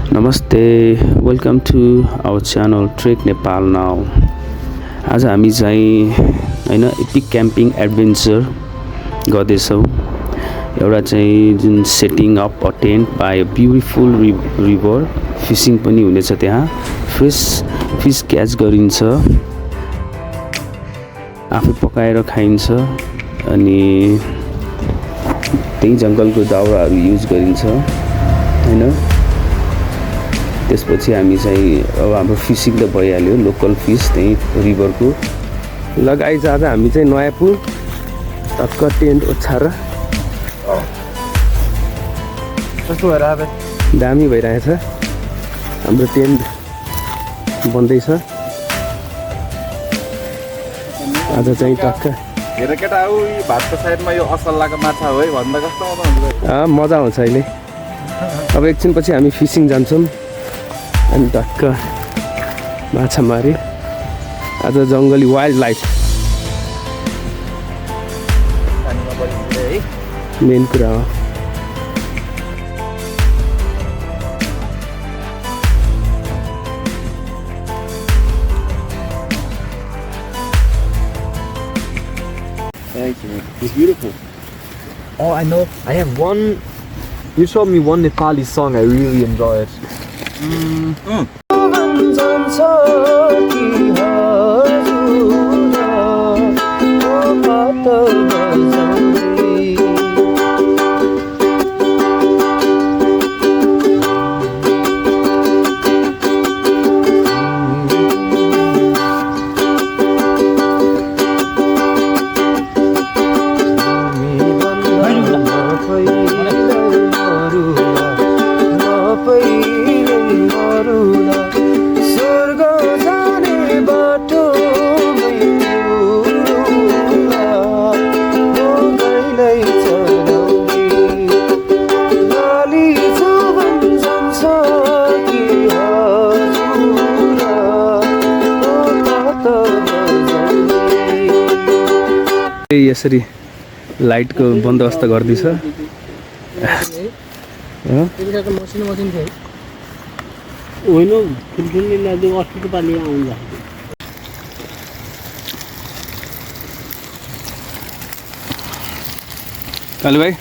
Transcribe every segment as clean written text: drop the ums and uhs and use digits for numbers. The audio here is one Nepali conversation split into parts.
Namaste, welcome to our channel Trek Nepal Now. आज हामी चाहिँ हैन एपिक क्याम्पिङ एडभेन्चर गर्दैछौँ। एउटा चाहिँ जुन setting up a tent by a beautiful river, fishing पनि हुनेछ त्यहाँ, फ्रेस फिस क्याच गरिन्छ, आफै पकाएर खाइन्छ अनि त्यही जङ्गलको दाउराहरू युज गरिन्छ हैन। त्यसपछि हामी चाहिँ अब हाम्रो फिसिङ त भइहाल्यो, लोकल फिस त्यही रिभरको। ल गाइज, आज हामी चाहिँ नयाँ पुल टक्क टेन्ट ओछ्याएर कस्तो भएर दामी भइरहेछ। हाम्रो टेन्ट बन्दैछ आज चाहिँ टक्क। हेर केटा, भातको साइडमा यो असल्लाको माछा हो है भन्दा कस्तो मजा आउँछ अहिले। अब एकछिनपछि हामी फिसिङ जान्छौँ अनि टक्क माछा माऱ्यो। आज जङ्गली वाइल्ड लाइफ मेन कुरा हो। Thank you. It's beautiful. Oh, I know. I have one. You showed me one Nepali song. I really enjoy it. यसरी लाइटको बन्दोबस्त गर्दैछ। कालु भाइ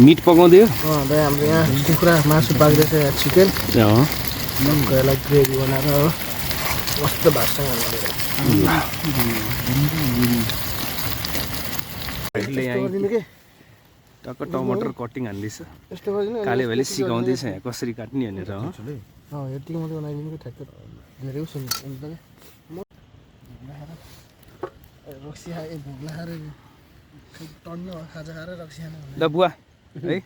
मिट पकाउँदै हो? हाम्रो यहाँ कुखुरा मासु पाक्दैछ, चिकन कुखुरालाई ग्रेभी बनाएर हो कस्तो भातसँग टक्क टमाटर कटिङ हान्दैछ। काले भाइले सिकाउँदैछ यहाँ कसरी काट्ने भनेर। यतिको मात्रै बनाइदिनुको ठ्याक्क धेरै सुन्नु रक्सी खाए भोक लगाएर टन्न खाजा खाएर रक्सी खानु ल बुवा है।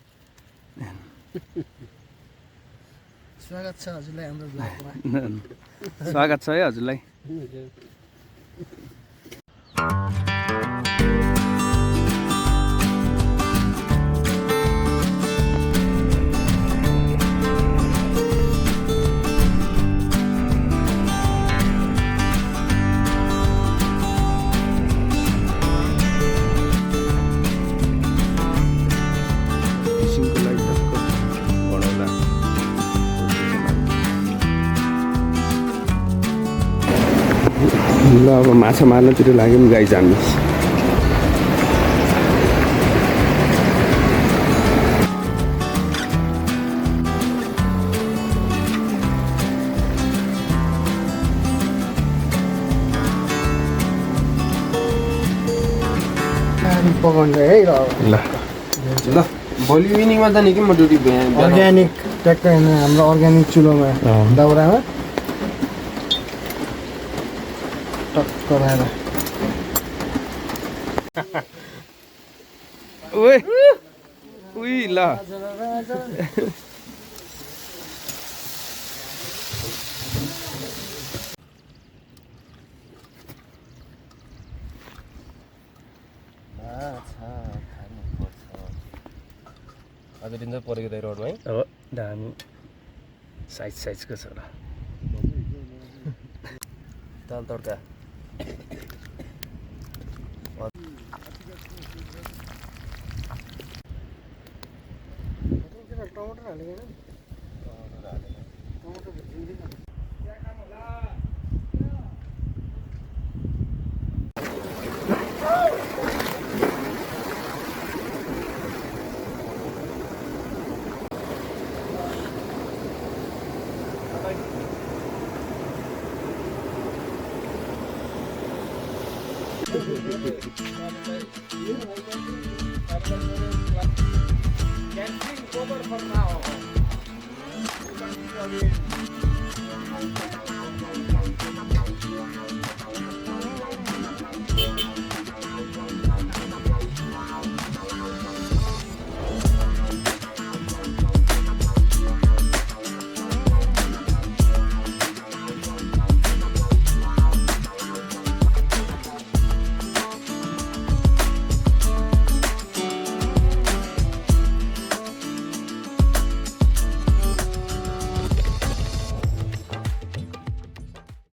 स्वागत छ हजुरलाई हाम्रो ब्लगमा। स्वागत छ है हजुरलाई। ल अब माछा मार्नतिर लाग्यो नि गाइज हामी। पकाउँदै है। ल ल भोलि इभिनिङमा जाने कि म ड्युटी अर्ग्यानिक ट्याक्क हाम्रो अर्ग्यानिक चुलोमा दाउरामा टक्क लगाएर उही ल आज दिन चाहिँ परेको त्यही रोडमा है। हो दामी साइजको छ र दाल तड्का। टमाटर हालेको होइन टमाटर दिँदैन